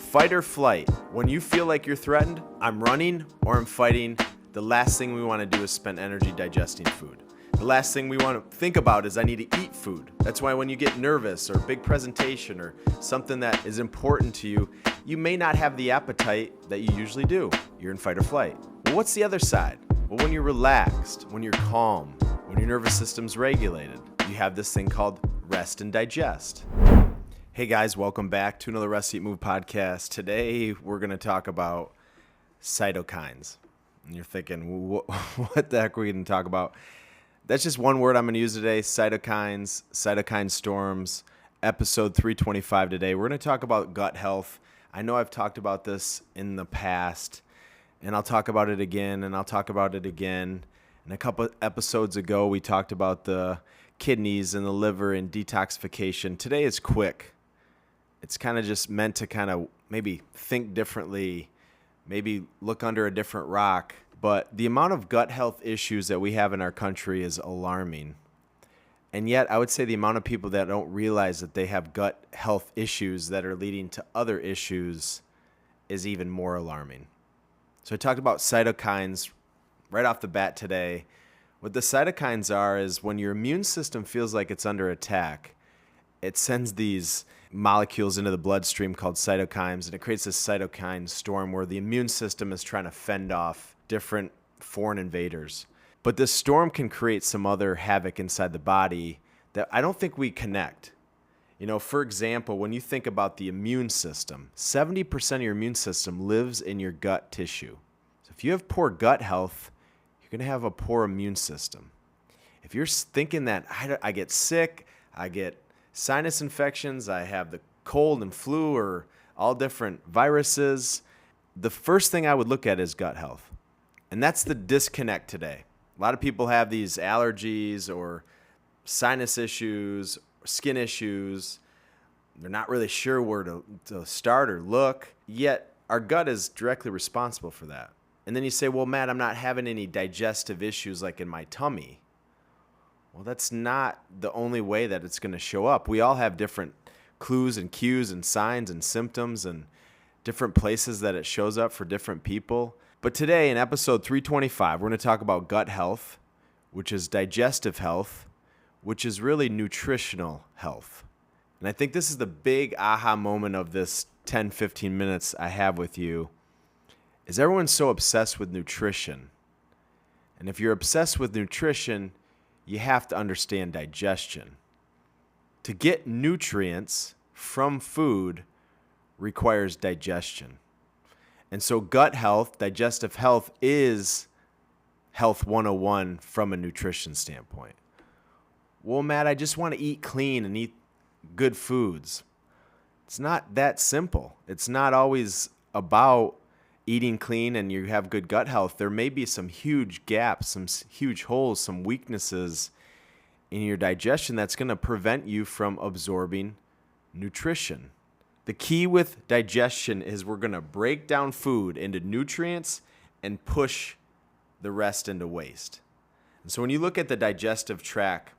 Fight or flight. When you feel like you're threatened, I'm running or I'm fighting, the last thing we want to do is spend energy digesting food. The last thing we want to think about is I need to eat food. That's why when you get nervous or a big presentation or something that is important to you, you may not have the appetite that you usually do. You're in fight or flight. Well, what's the other side? Well, when you're relaxed, when you're calm, when your nervous system's regulated, you have this thing called rest and digest. Hey guys, welcome back to another Rest, Eat, Move podcast. Today we're going to talk about cytokines. And you're thinking, what the heck are we going to talk about? That's just one word I'm going to use today, cytokines, cytokine storms, episode 325 today. We're going to talk about gut health. I know I've talked about this in the past, and I'll talk about it again, and I'll talk about it again. And a couple episodes ago, we talked about the kidneys and the liver and detoxification. Today is quick. It's kind of just meant to kind of maybe think differently, maybe look under a different rock. But the amount of gut health issues that we have in our country is alarming. And yet I would say the amount of people that don't realize that they have gut health issues that are leading to other issues is even more alarming. So I talked about cytokines right off the bat today. What the cytokines are is when your immune system feels like it's under attack, it sends these molecules into the bloodstream called cytokines, and it creates this cytokine storm where the immune system is trying to fend off different foreign invaders. But this storm can create some other havoc inside the body that I don't think we connect. You know, for example, when you think about the immune system, 70% of your immune system lives in your gut tissue. So if you have poor gut health, you're going to have a poor immune system. If you're thinking that I get sick, I get sinus infections, I have the cold and flu or all different viruses, the first thing I would look at is gut health. And that's the disconnect today. A lot of people have these allergies or sinus issues, skin issues. They're not really sure where to start or look, yet our gut is directly responsible for that. And then you say, well, Matt, I'm not having any digestive issues like in my tummy. Well, that's not the only way that it's going to show up. We all have different clues and cues and signs and symptoms and different places that it shows up for different people. But today in episode 325, we're going to talk about gut health, which is digestive health, which is really nutritional health. And I think this is the big aha moment of this 10, 15 minutes I have with you, is everyone's so obsessed with nutrition. And if you're obsessed with nutrition, you have to understand digestion. To get nutrients from food requires digestion. And so gut health, digestive health is health 101 from a nutrition standpoint. Well, Matt, I just want to eat clean and eat good foods. It's not that simple. It's not always about eating clean and you have good gut health. There may be some huge gaps, some huge holes, some weaknesses in your digestion that's going to prevent you from absorbing nutrition. The key with digestion is we're going to break down food into nutrients and push the rest into waste. And so when you look at the digestive tract,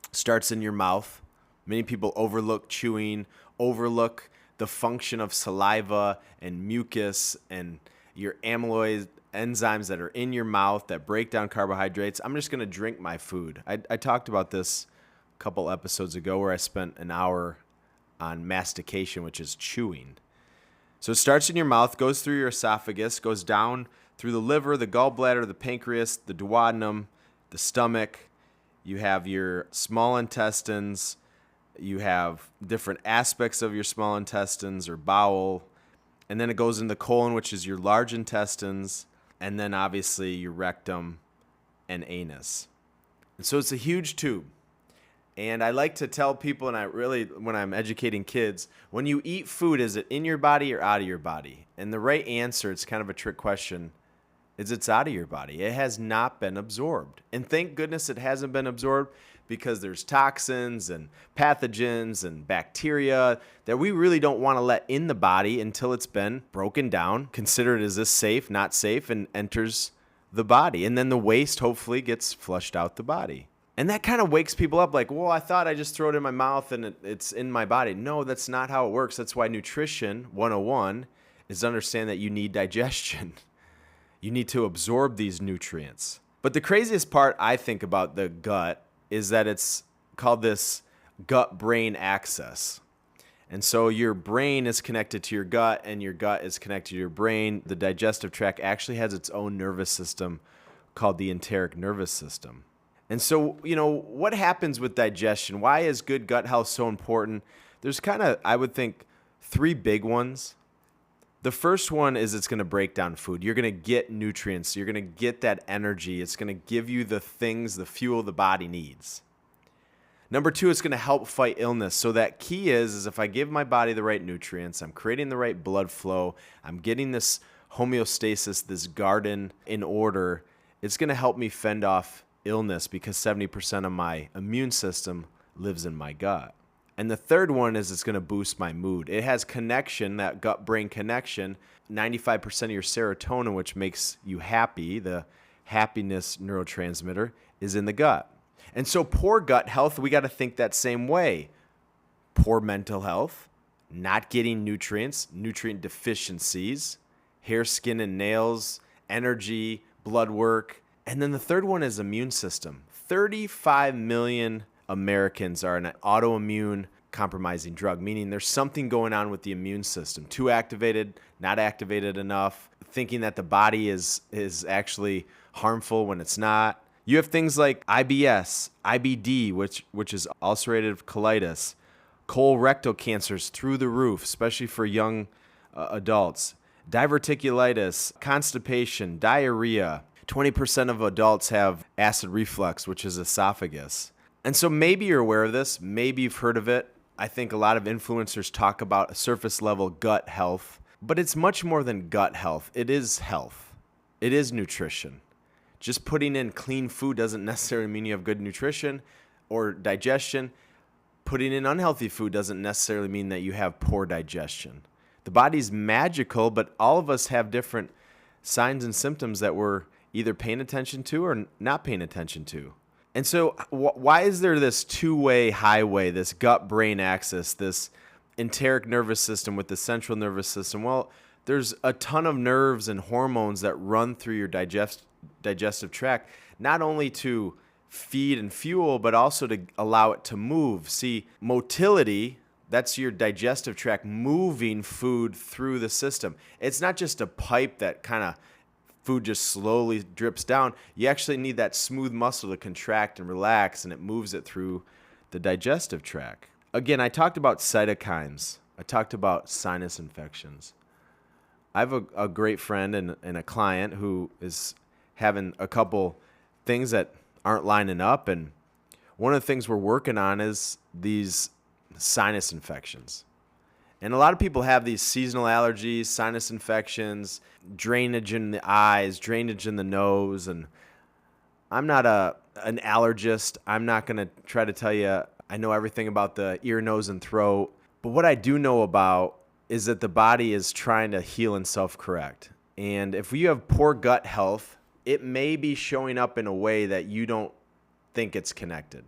it starts in your mouth. Many people overlook chewing, overlook the function of saliva and mucus and your amyloid enzymes that are in your mouth that break down carbohydrates. I'm just going to drink my food. I talked about this a couple episodes ago where I spent an hour on mastication, which is chewing. So it starts in your mouth, goes through your esophagus, goes down through the liver, the gallbladder, the pancreas, the duodenum, the stomach. You have your small intestines. You have different aspects of your small intestines or bowel. And then it goes in the colon, which is your large intestines. And then obviously your rectum and anus. And so it's a huge tube. And I like to tell people, and when I'm educating kids, when you eat food, is it in your body or out of your body? And the right answer, it's kind of a trick question, is it's out of your body. It has not been absorbed. And thank goodness it hasn't been absorbed, because there's toxins and pathogens and bacteria that we really don't want to let in the body until it's been broken down, considered is this safe, not safe, and enters the body. And then the waste hopefully gets flushed out the body. And that kind of wakes people up like, well, I thought I just throw it in my mouth and it's in my body. No, that's not how it works. That's why nutrition 101 is understand that you need digestion. You need to absorb these nutrients. But the craziest part I think about the gut is that it's called this gut-brain axis. And so your brain is connected to your gut and your gut is connected to your brain. The digestive tract actually has its own nervous system called the enteric nervous system. And so, what happens with digestion? Why is good gut health so important? There's kind of, I would think, 3 big ones. The first one is it's going to break down food. You're going to get nutrients. You're going to get that energy. It's going to give you the things, the fuel the body needs. Number 2, it's going to help fight illness. So that key is if I give my body the right nutrients, I'm creating the right blood flow, I'm getting this homeostasis, this garden in order, it's going to help me fend off illness because 70% of my immune system lives in my gut. And the third one is it's going to boost my mood. It has connection, that gut-brain connection. 95% of your serotonin, which makes you happy, the happiness neurotransmitter, is in the gut. And so poor gut health, we got to think that same way. Poor mental health, not getting nutrients, nutrient deficiencies, hair, skin, and nails, energy, blood work. And then the third one is immune system. 35 million Americans are an autoimmune compromising drug, meaning there's something going on with the immune system. Too activated, not activated enough, thinking that the body is actually harmful when it's not. You have things like IBS, IBD, which is ulcerative colitis, colorectal cancers through the roof, especially for young adults, diverticulitis, constipation, diarrhea. 20% of adults have acid reflux, which is esophagus. And so maybe you're aware of this. Maybe you've heard of it. I think a lot of influencers talk about surface level gut health, but it's much more than gut health. It is health. It is nutrition. Just putting in clean food doesn't necessarily mean you have good nutrition or digestion. Putting in unhealthy food doesn't necessarily mean that you have poor digestion. The body's magical, but all of us have different signs and symptoms that we're either paying attention to or not paying attention to. And so why is there this two-way highway, this gut-brain axis, this enteric nervous system with the central nervous system? Well, there's a ton of nerves and hormones that run through your digestive tract, not only to feed and fuel, but also to allow it to move. See, motility, that's your digestive tract moving food through the system. It's not just a pipe that kind of food just slowly drips down. You actually need that smooth muscle to contract and relax, and it moves it through the digestive tract. Again, I talked about cytokines. I talked about sinus infections. I have a great friend and a client who is having a couple things that aren't lining up, and one of the things we're working on is these sinus infections. And a lot of people have these seasonal allergies, sinus infections, drainage in the eyes, drainage in the nose. And I'm not an allergist. I'm not going to try to tell you I know everything about the ear, nose, and throat. But what I do know about is that the body is trying to heal and self-correct. And if you have poor gut health, it may be showing up in a way that you don't think it's connected.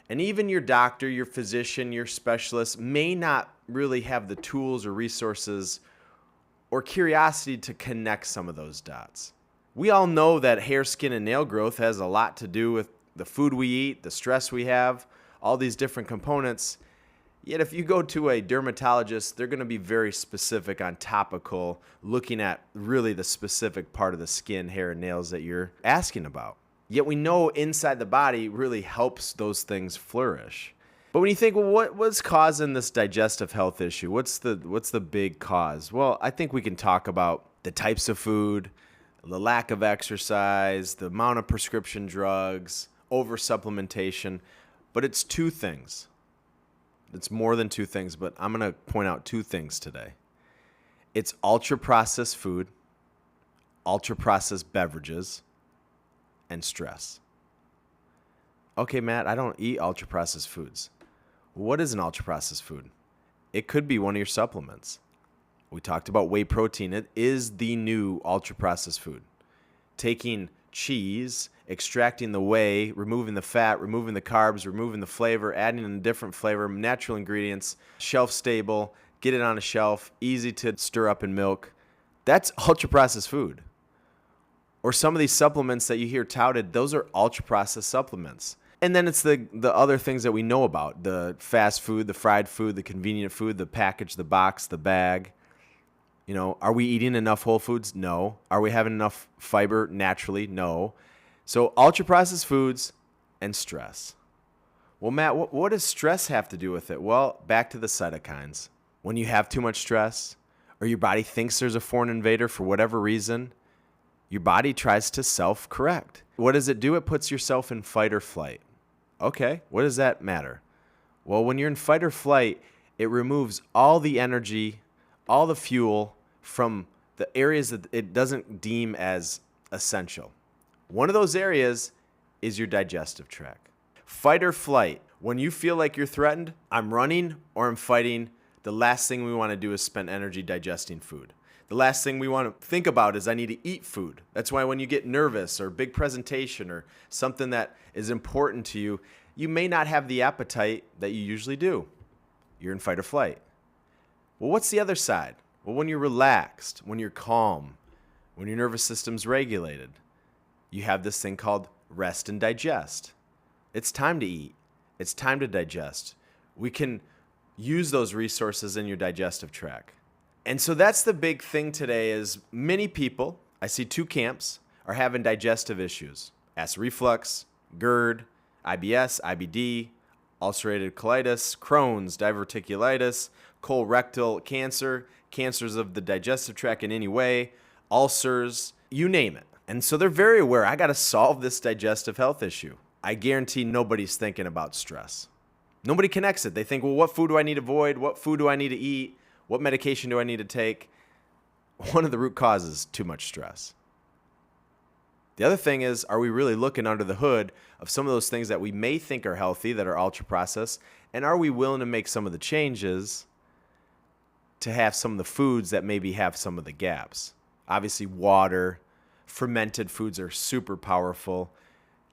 And even your doctor, your physician, your specialist may not really have the tools or resources or curiosity to connect some of those dots. We all know that hair, skin, and nail growth has a lot to do with the food we eat, the stress we have, all these different components. Yet if you go to a dermatologist, they're going to be very specific on topical, looking at really the specific part of the skin, hair, and nails that you're asking about. Yet we know inside the body really helps those things flourish. But when you think, well, what's causing this digestive health issue? What's the big cause? Well, I think we can talk about the types of food, the lack of exercise, the amount of prescription drugs, oversupplementation. But it's 2 things. It's more than 2 things, but I'm going to point out 2 things today. It's ultra-processed food, ultra-processed beverages, and stress. Okay, Matt, I don't eat ultra-processed foods. What is an ultra-processed food? It could be one of your supplements. We talked about whey protein. It is the new ultra-processed food. Taking cheese, extracting the whey, removing the fat, removing the carbs, removing the flavor, adding in a different flavor, natural ingredients, shelf stable, get it on a shelf, easy to stir up in milk. That's ultra processed food. Or some of these supplements that you hear touted, those are ultra processed supplements. And then it's the other things that we know about, the fast food, the fried food, the convenient food, the package, the box, the bag. You know, are we eating enough whole foods? No. Are we having enough fiber naturally? No. So ultra processed foods and stress. Well, Matt, what does stress have to do with it? Well, back to the cytokines. When you have too much stress or your body thinks there's a foreign invader for whatever reason, your body tries to self-correct. What does it do? It puts yourself in fight or flight. Okay, what does that matter? Well, when you're in fight or flight, it removes all the energy, all the fuel from the areas that it doesn't deem as essential. One of those areas is your digestive tract. Fight or flight. When you feel like you're threatened, I'm running or I'm fighting, the last thing we want to do is spend energy digesting food. The last thing we want to think about is I need to eat food. That's why when you get nervous or big presentation or something that is important to you, you may not have the appetite that you usually do. You're in fight or flight. Well, what's the other side? Well, when you're relaxed, when you're calm, when your nervous system's regulated, you have this thing called rest and digest. It's time to eat. It's time to digest. We can use those resources in your digestive tract. And so that's the big thing today is many people, I see two camps, are having digestive issues. Acid reflux, GERD, IBS, IBD, ulcerative colitis, Crohn's, diverticulitis, colorectal cancer, cancers of the digestive tract in any way, ulcers, you name it. And so they're very aware, I got to solve this digestive health issue. I guarantee nobody's thinking about stress. Nobody connects it. They think, well, what food do I need to avoid? What food do I need to eat? What medication do I need to take? One of the root causes is too much stress. The other thing is, are we really looking under the hood of some of those things that we may think are healthy, that are ultra processed, and are we willing to make some of the changes to have some of the foods that maybe have some of the gaps? Obviously, water, fermented foods are super powerful.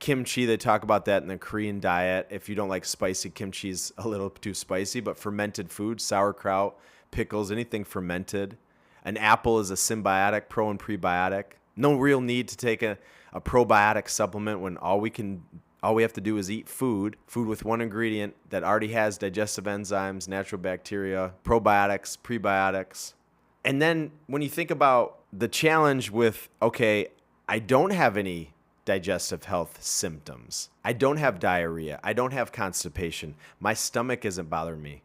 Kimchi, they talk about that in the Korean diet. If you don't like spicy, kimchi's a little too spicy, but fermented foods, sauerkraut, pickles, anything fermented. An apple is a symbiotic, pro and prebiotic. No real need to take a probiotic supplement when all we have to do is eat food with one ingredient that already has digestive enzymes, natural bacteria, probiotics, prebiotics. And then when you think about the challenge with, okay, I don't have any digestive health symptoms. I don't have diarrhea. I don't have constipation. My stomach isn't bothering me,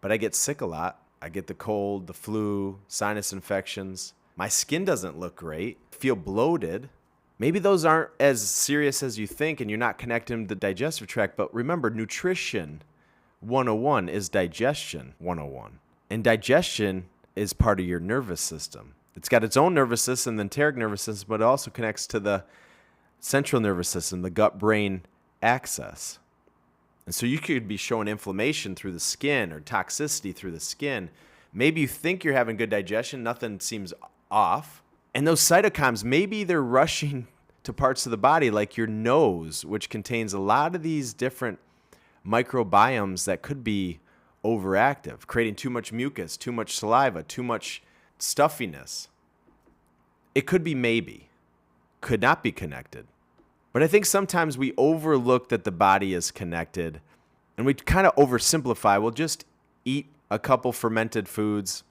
but I get sick a lot. I get the cold, the flu, sinus infections. My skin doesn't look great. I feel bloated. Maybe those aren't as serious as you think and you're not connecting the digestive tract, but remember, nutrition 101 is digestion 101. And digestion is part of your nervous system. It's got its own nervous system, the enteric nervous system, but it also connects to the central nervous system, the gut-brain axis. And so you could be showing inflammation through the skin or toxicity through the skin. Maybe you think you're having good digestion, nothing seems off. And those cytokines, maybe they're rushing to parts of the body like your nose, which contains a lot of these different microbiomes that could be overactive, creating too much mucus, too much saliva, too much stuffiness. It could be maybe, could not be connected. But I think sometimes we overlook that the body is connected and we kind of oversimplify. We'll just eat a couple fermented foods.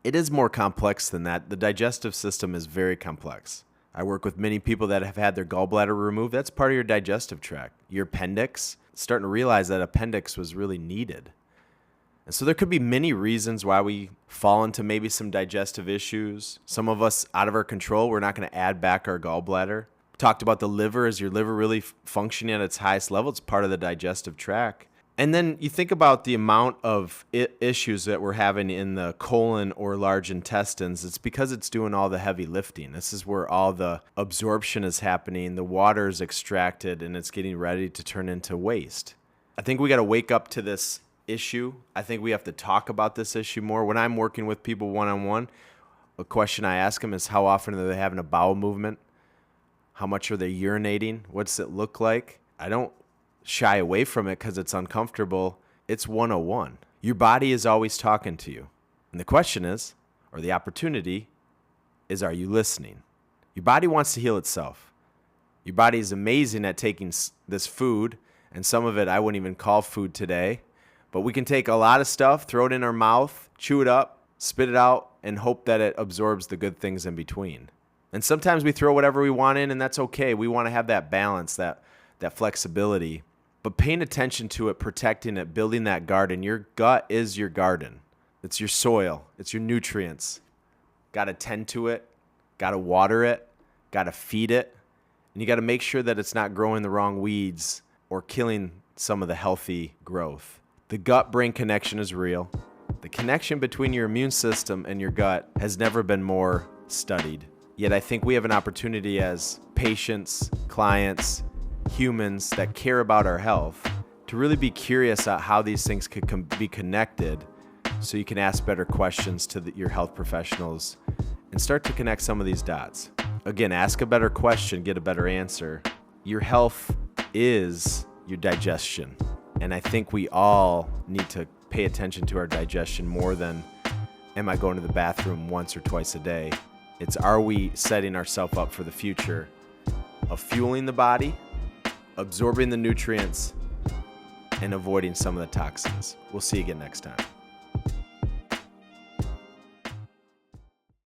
It is more complex than that. The digestive system is very complex. I work with many people that have had their gallbladder removed. That's part of your digestive tract. Your appendix, starting to realize that appendix was really needed. And so there could be many reasons why we fall into maybe some digestive issues. Some of us out of our control, we're not going to add back our gallbladder. Talked about the liver. Is your liver really functioning at its highest level? It's part of the digestive tract. And then you think about the amount of issues that we're having in the colon or large intestines. It's because it's doing all the heavy lifting. This is where all the absorption is happening. The water is extracted and it's getting ready to turn into waste. I think we got to wake up to this issue. I think we have to talk about this issue more. When I'm working with people one-on-one, a question I ask them is how often are they having a bowel movement? How much are they urinating? What's it look like? I don't shy away from it because it's uncomfortable. It's 101. Your body is always talking to you. And the question is, or the opportunity is, are you listening? Your body wants to heal itself. Your body is amazing at taking this food, and some of it I wouldn't even call food today. But we can take a lot of stuff, throw it in our mouth, chew it up, spit it out, and hope that it absorbs the good things in between. And sometimes we throw whatever we want in, and that's okay. We want to have that balance, that flexibility. But paying attention to it, protecting it, building that garden. Your gut is your garden. It's your soil. It's your nutrients. Got to tend to it. Got to water it. Got to feed it. And you got to make sure that it's not growing the wrong weeds or killing some of the healthy growth. The gut-brain connection is real. The connection between your immune system and your gut has never been more studied. Yet I think we have an opportunity as patients, clients, humans that care about our health to really be curious about how these things could be connected, so you can ask better questions to your health professionals and start to connect some of these dots. Again, ask a better question, get a better answer. Your health is your digestion. And I think we all need to pay attention to our digestion more than, am I going to the bathroom once or twice a day? It's, are we setting ourselves up for the future of fueling the body, absorbing the nutrients, and avoiding some of the toxins? We'll see you again next time.